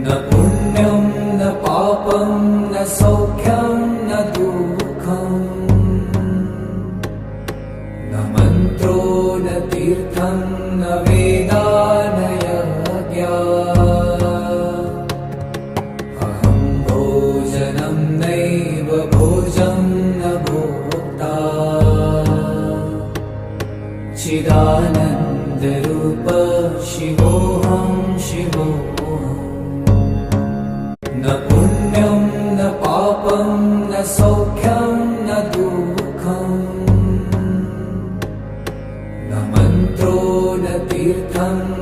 न पुण्यं न पापं न सौख्यं न दुःखं न मन्त्रो न तीर्थं न वेदा न यज्ञा अहं भोजनं नैव भोजं न भोक्ता चिदानन्दरूप शिवोऽहं शिवोऽहम् न पुण्यं न पापं न सौख्यं न दुःखं न मन्त्रो न तीर्थं